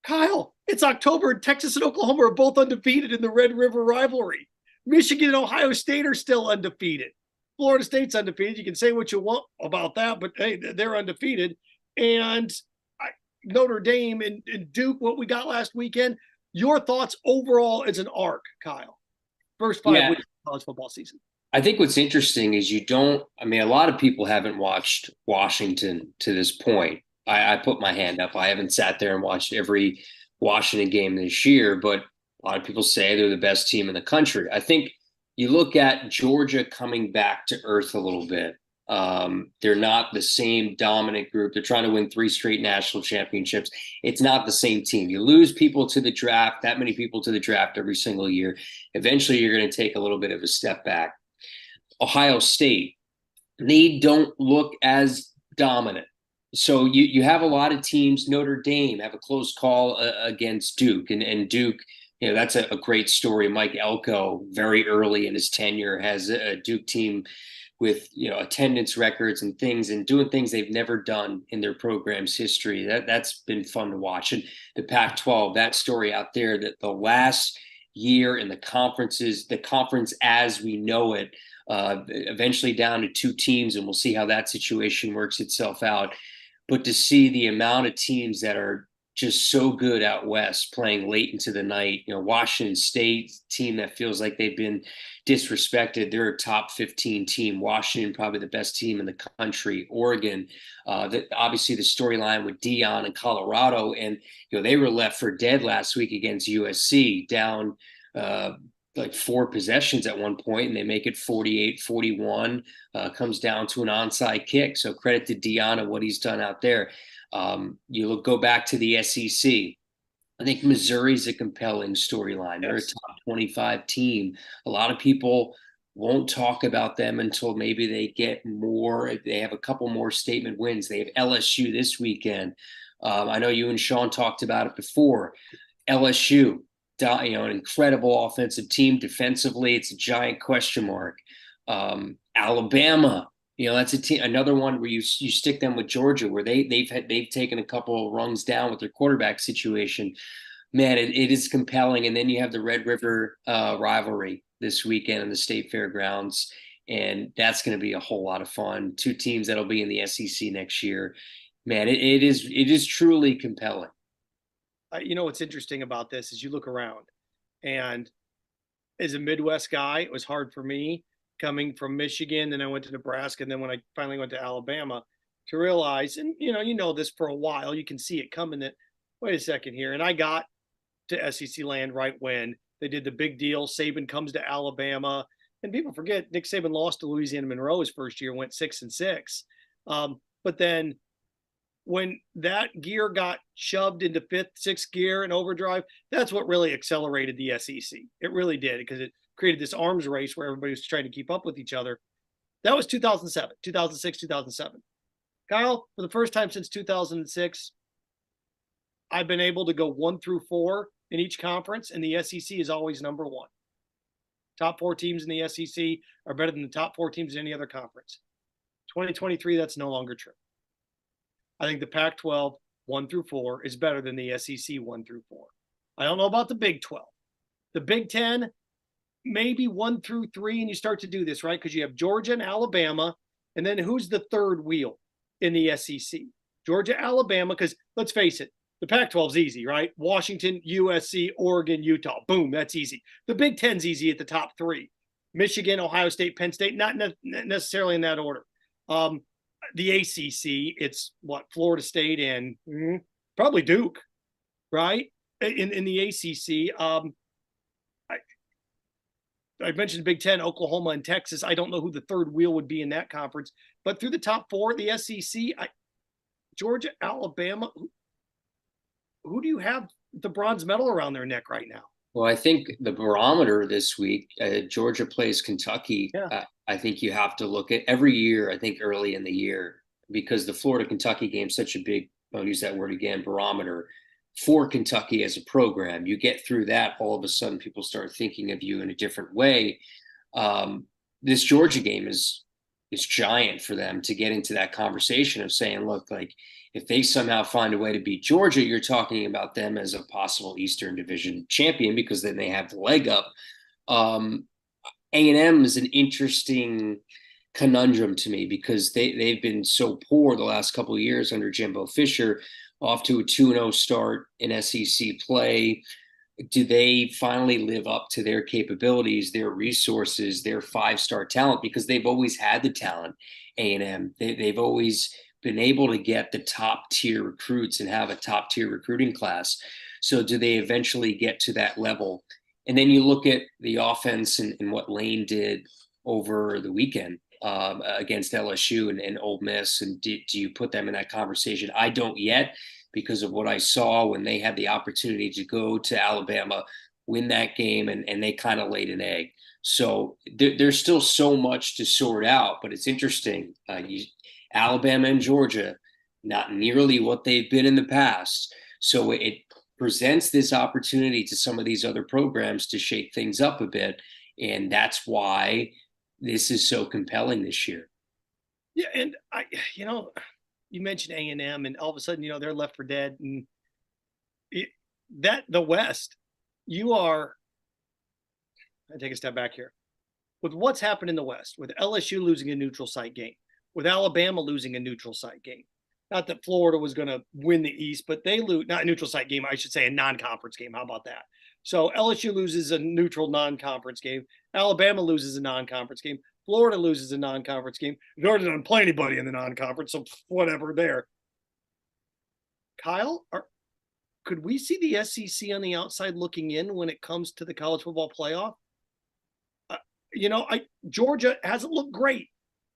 Kyle, it's October, and Texas and Oklahoma are both undefeated in the Red River rivalry. Michigan and Ohio State are still undefeated. Florida State's undefeated. You can say what you want about that, but hey, they're undefeated. And Notre Dame and Duke, what we got last weekend. Your thoughts overall as an arc, Kyle? First 5 weeks of college football season. I think what's interesting is a lot of people haven't watched Washington to this point. I put my hand up. I haven't sat there and watched every Washington game this year, but a lot of people say they're the best team in the country. I think you look at Georgia coming back to earth a little bit. They're not the same dominant group. They're trying to win 3 straight national championships. It's not the same team. You lose people to the draft, that many people to the draft every single year. Eventually, you're going to take a little bit of a step back. Ohio State, they don't look as dominant. So you have a lot of teams. Notre Dame have a close call against Duke, and Duke, that's a great story. Mike Elko, very early in his tenure, has a Duke team with attendance records and things, and doing things they've never done in their program's history. That's been fun to watch. And the Pac-12, that story out there, that the last year in the conference as we know it, eventually down to 2 teams, and we'll see how that situation works itself out. But to see the amount of teams that are just so good out west, playing late into the night. Washington State, team that feels like they've been disrespected. They're a top 15 team. Washington, probably the best team in the country. Oregon, obviously the storyline with Dion in Colorado, and they were left for dead last week against USC, down like 4 possessions at one point, and they make it 48-41. Comes down to an onside kick. So credit to Dion and what he's done out there. Go back to the SEC. I think Missouri's a compelling storyline. They're a top 25 team. A lot of people won't talk about them until maybe they get more. They have a couple more statement wins. They have LSU this weekend. I know you and Sean talked about it before. LSU, an incredible offensive team. Defensively, it's a giant question mark. Alabama. That's a team, another one where you stick them with Georgia, where they've taken a couple of rungs down with their quarterback situation. Man, it is compelling. And then you have the Red River rivalry this weekend in the State Fairgrounds, and that's going to be a whole lot of fun. 2 teams that'll be in the SEC next year. Man, it is truly compelling. What's interesting about this is you look around, and as a Midwest guy, it was hard for me coming from Michigan, then I went to Nebraska, and then when I finally went to Alabama, to realize, and this for a while, you can see it coming, that wait a second here. And I got to SEC land right when they did the big deal. Saban comes to Alabama, and people forget Nick Saban lost to Louisiana Monroe his first year, went 6-6. But then when that gear got shoved into 5th, 6th gear and overdrive, that's what really accelerated the SEC. It really did, because it created this arms race where everybody was trying to keep up with each other. That was 2007, 2006, 2007. Kyle, for the first time since 2006, I've been able to go 1 through 4 in each conference, and the SEC is always number 1. Top 4 teams in the SEC are better than the top 4 teams in any other conference. 2023, that's no longer true. I think the Pac-12 1 through 4 is better than the SEC 1 through 4. I don't know about the Big 12. The Big 10, maybe 1 through 3, and you start to do this, right? Because you have Georgia and Alabama, and then who's the third wheel in the SEC? Georgia, Alabama, because let's face it, the Pac-12 is easy, right? Washington, USC, Oregon, Utah. Boom, that's easy. The Big 10's easy at the top 3. Michigan, Ohio State, Penn State, not necessarily in that order. The ACC, it's Florida State and probably Duke, right? In the ACC, I mentioned Big 10, Oklahoma and Texas. I don't know who the third wheel would be in that conference, but through the top 4, the SEC, Georgia, Alabama, who do you have the bronze medal around their neck right now? Well, I think the barometer this week, Georgia plays Kentucky. Yeah. I think you have to look at every year, I think early in the year, because the Florida-Kentucky game is such a big, I'll use that word again, barometer for Kentucky as a program. You get through that, all of a sudden people start thinking of you in a different way. This Georgia game is giant for them to get into that conversation of saying, look, like if they somehow find a way to beat Georgia, you're talking about them as a possible Eastern Division champion, because then they have the leg up. A&M is an interesting conundrum to me, because they've been so poor the last couple of years under Jimbo Fisher, off to a 2-0 start in SEC play. Do they finally live up to their capabilities, their resources, their 5-star talent? Because they've always had the talent, A&M. They've always been able to get the top tier recruits and have a top tier recruiting class. So do they eventually get to that level? And then you look at the offense and what Lane did over the weekend against LSU and Ole Miss. And do you put them in that conversation? I don't yet, because of what I saw when they had the opportunity to go to Alabama, win that game, and they kind of laid an egg. So there's still so much to sort out, but it's interesting. Alabama and Georgia, not nearly what they've been in the past. So it presents this opportunity to some of these other programs to shake things up a bit. And that's why this is so compelling this year. Yeah. And you mentioned A&M, and all of a sudden, they're left for dead. And the West, I take a step back here. With what's happened in the West, with LSU losing a neutral site game, with Alabama losing a neutral site game, not that Florida was going to win the East, but they lose, not a neutral site game, I should say a non-conference game. How about that? So LSU loses a neutral non-conference game. Alabama loses a non-conference game. Florida loses a non-conference game. Georgia doesn't play anybody in the non-conference, so whatever there. Kyle, could we see the SEC on the outside looking in when it comes to the college football playoff? Georgia hasn't looked great.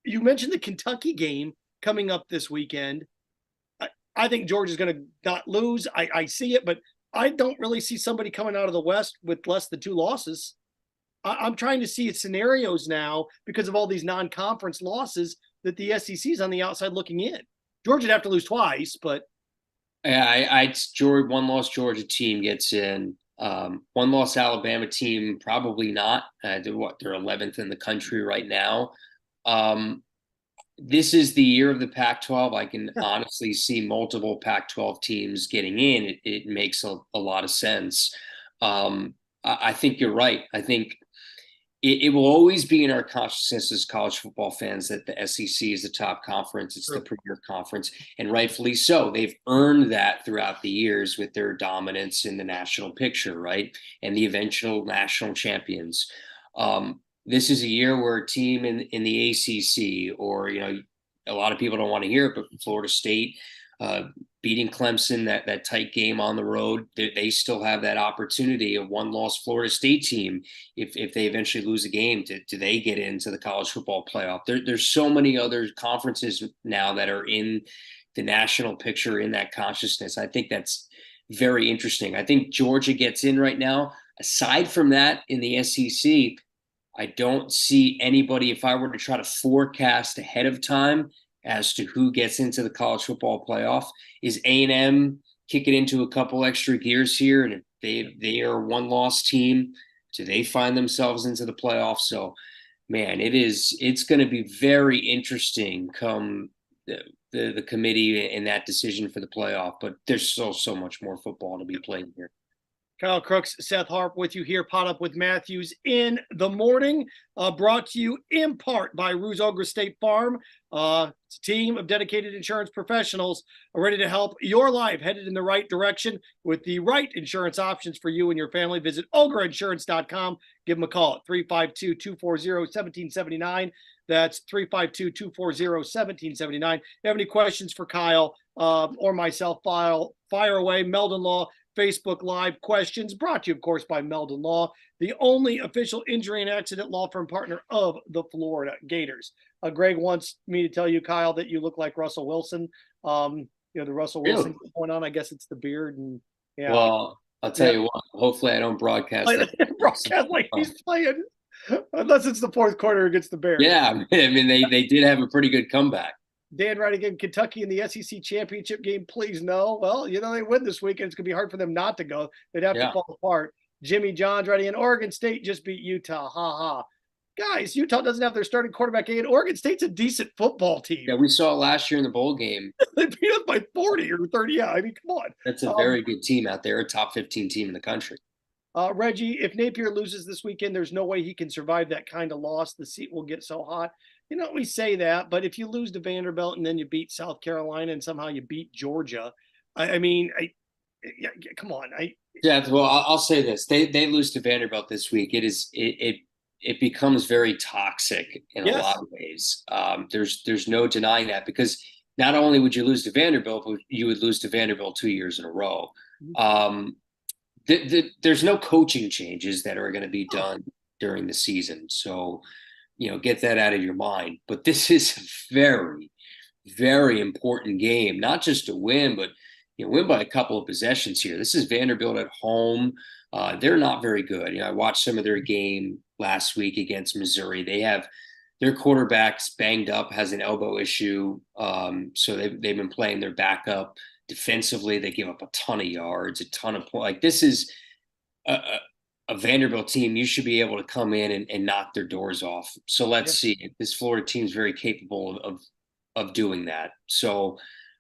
You mentioned the Kentucky game coming up this weekend. I think Georgia's going to not lose. I see it, but I don't really see somebody coming out of the West with less than 2 losses. I'm trying to see scenarios now because of all these non-conference losses that the SEC is on the outside looking in. Georgia'd have to lose twice, but yeah, one loss Georgia team gets in. One loss Alabama team probably not. They're 11th in the country right now. This is the year of the Pac-12. I can honestly see multiple Pac-12 teams getting in. It makes a lot of sense. I think you're right. I think it will always be in our consciousness as college football fans that the SEC is the top conference. It's the premier conference, and rightfully so. They've earned that throughout the years with their dominance in the national picture, right? And the eventual national champions. This is a year where a team in the ACC, or, a lot of people don't want to hear it, but Florida State beating Clemson, that tight game on the road, they still have that opportunity. A one-loss Florida State team, if they eventually lose a game, do they get into the college football playoff? There's so many other conferences now that are in the national picture, in that consciousness. I think that's very interesting. I think Georgia gets in right now. Aside from that, in the SEC, I don't see anybody, if I were to try to forecast ahead of time as to who gets into the college football playoff. Is A&M kicking into a couple extra gears here? And if they are a one-loss team, do they find themselves into the playoffs? So, man, it's going to be very interesting come the committee and that decision for the playoff. But there's so much more football to be played here. Kyle Crooks, Seth Harp with you here, PodUp with Matthews in the morning, brought to you in part by Ruse-Ogra State Farm. It's a team of dedicated insurance professionals ready to help your life headed in the right direction with the right insurance options for you and your family. Visit ograinsurance.com. Give them a call at 352-240-1779. That's 352-240-1779. If you have any questions for Kyle or myself, fire away. Meldon Law Facebook Live questions brought to you, of course, by Meldon Law, the only official injury and accident law firm partner of the Florida Gators. Greg wants me to tell you, Kyle, that you look like Russell Wilson. The Russell Wilson going on. I guess it's the beard. And yeah. Well, I'll tell you what. Hopefully, I don't broadcast like he's playing, unless it's the fourth quarter against the Bears. Yeah, I mean they did have a pretty good comeback. Dan writing again, Kentucky in the SEC championship game, please no. Well, they win this weekend. It's going to be hard for them not to go. They'd have to fall apart. Jimmy John's writing in, Oregon State just beat Utah. Ha ha. Guys, Utah doesn't have their starting quarterback in. Oregon State's a decent football team. Yeah, we saw it last year in the bowl game. They beat us by 40 or 30. Yeah, I mean, come on. That's a very good team out there, a top 15 team in the country. Reggie, if Napier loses this weekend, there's no way he can survive that kind of loss. The seat will get so hot. We say that, but if you lose to Vanderbilt and then you beat South Carolina and somehow you beat Georgia, come on. Well, I'll say this: they lose to Vanderbilt this week. It becomes very toxic in a lot of ways. There's no denying that, because not only would you lose to Vanderbilt, but you would lose to Vanderbilt 2 years in a row. There's no coaching changes that are going to be done during the season, so get that out of your mind. But this is a very, very important game, not just to win, but win by a couple of possessions here. This is Vanderbilt at home. They're not very good. I watched some of their game last week against Missouri. They have their quarterback's banged up, has an elbow issue. So they've been playing their backup. Defensively, they give up a ton of yards, a ton of points. Like, this is a Vanderbilt team. You should be able to come in and knock their doors off. So let's see. This Florida team is very capable of doing that. So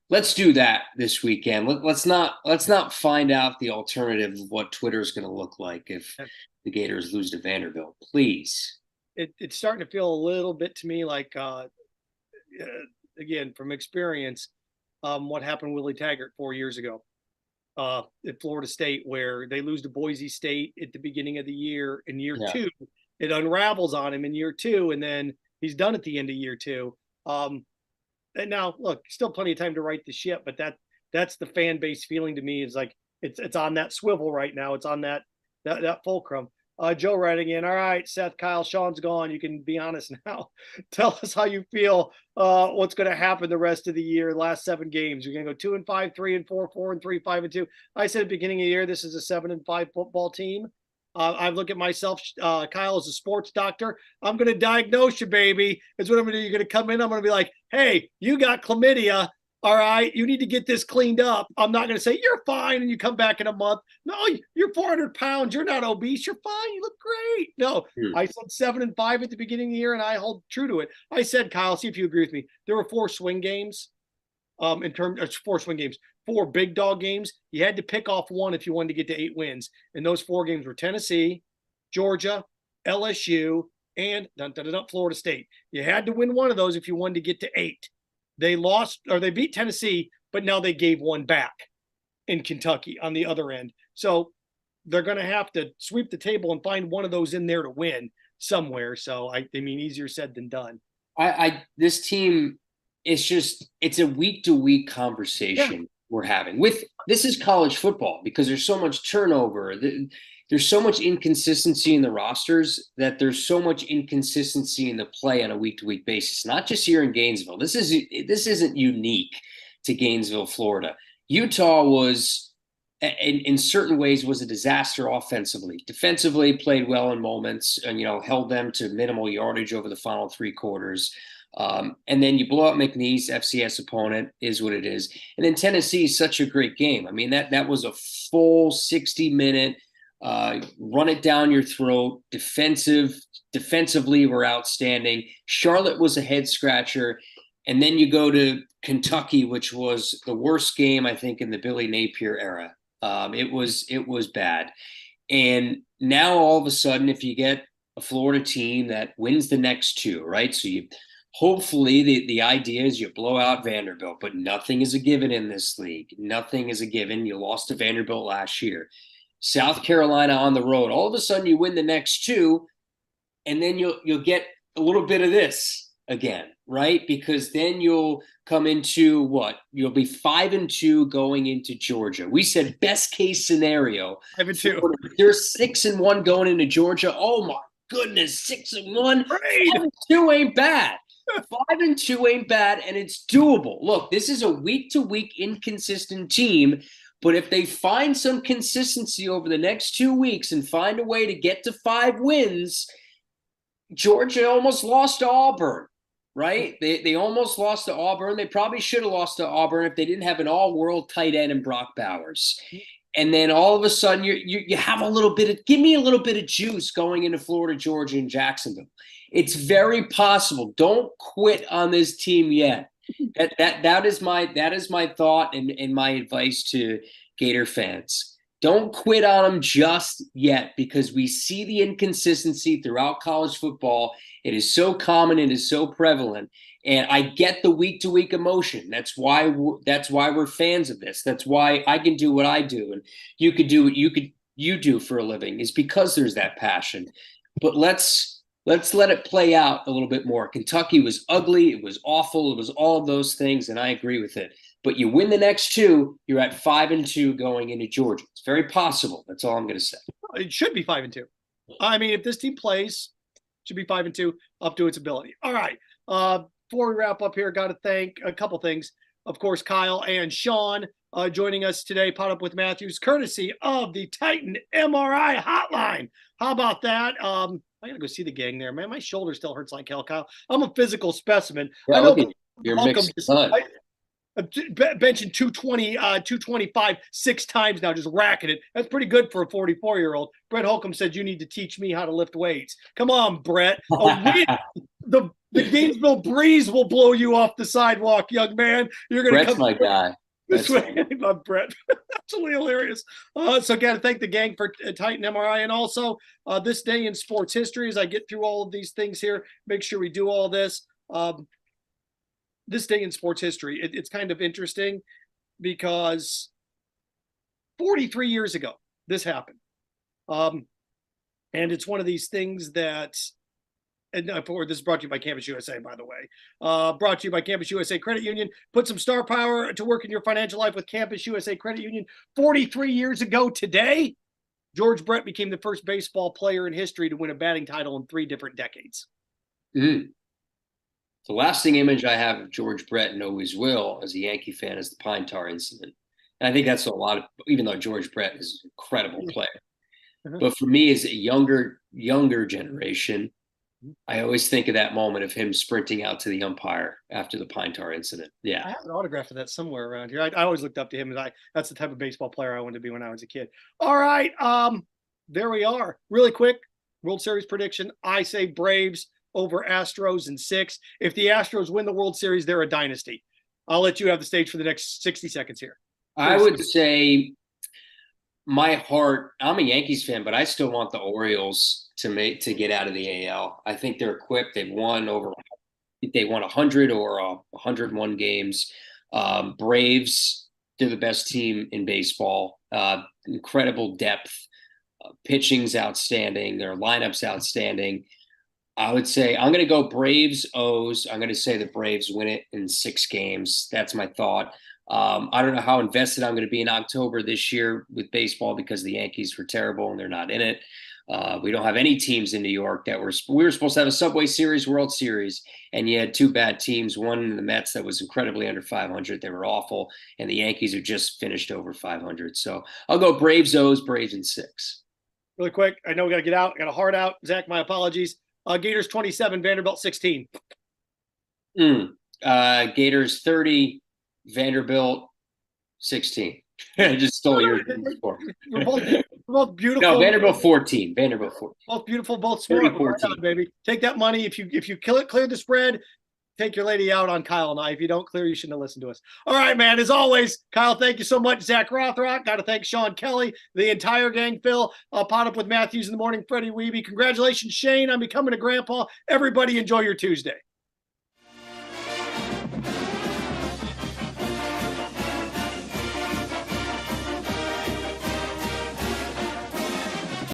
let's do that this weekend. Let's not find out the alternative of what Twitter is going to look like if the Gators lose to Vanderbilt. Please. It's starting to feel a little bit to me like, again, from experience, what happened with Willie Taggart 4 years ago at Florida State, where they lose to Boise State at the beginning of the year. In year two, it unravels on him in year two, and then he's done at the end of year two. And now, look, still plenty of time to right the ship, but that's the fan base feeling to me, is like it's on that swivel right now. It's on that fulcrum. Joe writing in, all right, Seth, Kyle, Sean's gone. You can be honest now. Tell us how you feel, what's going to happen the rest of the year, last 7 games. You're going to go 2-5, 3-4, 4-3, 5-2. I said at the beginning of the year, this is a 7-5 football team. I look at myself, Kyle, as a sports doctor. I'm going to diagnose you, baby. Is what I'm going to do. You're going to come in. I'm going to be like, hey, you got chlamydia. All right, you need to get this cleaned up. I'm not going to say you're fine and you come back in a month. No, you're 400 pounds. You're not obese. You're fine. You look great. No, I said 7-5 at the beginning of the year, and I hold true to it. I said, Kyle, see if you agree with me. There were 4 swing games, 4 swing games, 4 big dog games. You had to pick off one if you wanted to get to 8 wins. And those 4 games were Tennessee, Georgia, LSU, and Florida State. You had to win one of those if you wanted to get to 8. They lost, or they beat Tennessee, but now they gave one back in Kentucky on the other end. So they're going to have to sweep the table and find one of those in there to win somewhere. So I mean, easier said than done. This team, it's a week to week conversation we're having. This is college football, because there's so much turnover. There's so much inconsistency in the rosters, that there's so much inconsistency in the play on a week-to-week basis. Not just here in Gainesville. This isn't unique to Gainesville, Florida. Utah was, in certain ways, was a disaster offensively. Defensively, played well in moments, and held them to minimal yardage over the final 3 quarters. And then you blow out McNeese, FCS opponent, is what it is. And then Tennessee is such a great game. I mean, that was a full 60-minute. Run it down your throat. Defensively were outstanding. Charlotte was a head scratcher. And then you go to Kentucky, which was the worst game, I think, in the Billy Napier era. It was bad. And now all of a sudden, if you get a Florida team that wins the next 2, right? So hopefully the idea is you blow out Vanderbilt, but nothing is a given in this league. Nothing is a given. You lost to Vanderbilt last year. South Carolina on the road. All of a sudden you win the next 2, and then you'll get a little bit of this again, right? Because then you'll come into what? You'll be 5-2 going into Georgia. We said best case scenario. 5-2. They're 6-1 going into Georgia. Oh my goodness, 6-1. 5-2 ain't bad. 5-2 ain't bad, and it's doable. Look, this is a week-to-week inconsistent team. But if they find some consistency over the next 2 weeks and find a way to get to 5 wins, Georgia almost lost to Auburn, right? They almost lost to Auburn. They probably should have lost to Auburn if they didn't have an all-world tight end in Brock Bowers. And then all of a sudden you have a little bit of – give me a little bit of juice going into Florida, Georgia, and Jacksonville. It's very possible. Don't quit on this team yet. That is my thought and my advice to Gator fans. Don't quit on them just yet, because we see the inconsistency throughout college football. It is so common. It is so prevalent. And I get the week to week emotion. That's why we're fans of this. That's why I can do what I do, and you could do what you do for a living, is because there's that passion. But let's let it play out a little bit more. Kentucky was ugly. It was awful. It was all of those things, and I agree with it. But you win the next 2, you're at 5-2 going into Georgia. It's very possible. That's all I'm going to say. It should be 5-2. I mean, if this team plays, it should be 5-2 up to its ability. All right. Before we wrap up here, got to thank a couple things. Of course, Kyle and Sean joining us today, PodUp with Matthews, courtesy of the Titan MRI hotline. How about that? I got to go see the gang there, man. My shoulder still hurts like hell, Kyle. I'm a physical specimen. Yeah, I know you're mixed son. benching 220, 225 6 times now, just racking it. That's pretty good for a 44-year-old. Brett Holcomb said you need to teach me how to lift weights. Come on, Brett. The Gainesville breeze will blow you off the sidewalk, young man. You're going to come. Brett's my guy. This way, I love Brett. Absolutely hilarious. So, got to thank the gang for Titan MRI, and also this day in sports history. As I get through all of these things here, make sure we do all this. this day in sports history. It's kind of interesting because 43 years ago, this happened. And it's one of these things that, and this is brought to you by Campus USA, by the way. Brought to you by Campus USA Credit Union. Put some star power to work in your financial life with Campus USA Credit Union. 43 years ago today, George Brett became the first baseball player in history to win a batting title in 3 different decades. The lasting image I have of George Brett and always will as a Yankee fan is the Pine Tar incident. And I think that's a lot of, even though George Brett is an incredible player. But for me, as a younger generation, I always think of that moment of him sprinting out to the umpire after the Pine Tar incident. Yeah. I have an autograph of that somewhere around here. I always looked up to him, and that's the type of baseball player I wanted to be when I was a kid. All right. There we are. Really quick, World Series prediction. I say Braves over Astros in 6. If the Astros win the World Series, they're a dynasty. I'll let you have the stage for the next 60 seconds here. I would say my heart, I'm a Yankees fan, but I still want the Orioles to get out of the AL. I think they're equipped. They've won 100 or 101 games. Braves, they're the best team in baseball. Incredible depth. Pitching's outstanding. Their lineup's outstanding. I would say I'm going to go Braves O's. I'm going to say the Braves win it in 6 games. That's my thought. I don't know how invested I'm going to be in October this year with baseball because the Yankees were terrible and they're not in it. We don't have any teams in New York that we were supposed to have a Subway Series, World Series, and you had 2 bad teams. One in the Mets that was incredibly under 500. They were awful. And the Yankees are just finished over 500. So I'll go Braves O's, Braves in 6. Really quick. I know we got to get out. Got a heart out. Zach, my apologies. Gators 27, Vanderbilt 16. Gators 30, Vanderbilt 16. I just stole your score. We're both beautiful. No, Vanderbilt 14. Vanderbilt 14. Both beautiful, both smart. Right on, baby. Take that money. If you clear the spread, take your lady out on Kyle and I. If you don't clear, you shouldn't have listened to us. All right, man. As always, Kyle, thank you so much. Zach Rothrock. Got to thank Sean Kelley, the entire gang. Phil, PodUp with Matthews in the morning. Freddie Weeby. Congratulations, Shane, on becoming a grandpa. Everybody enjoy your Tuesday.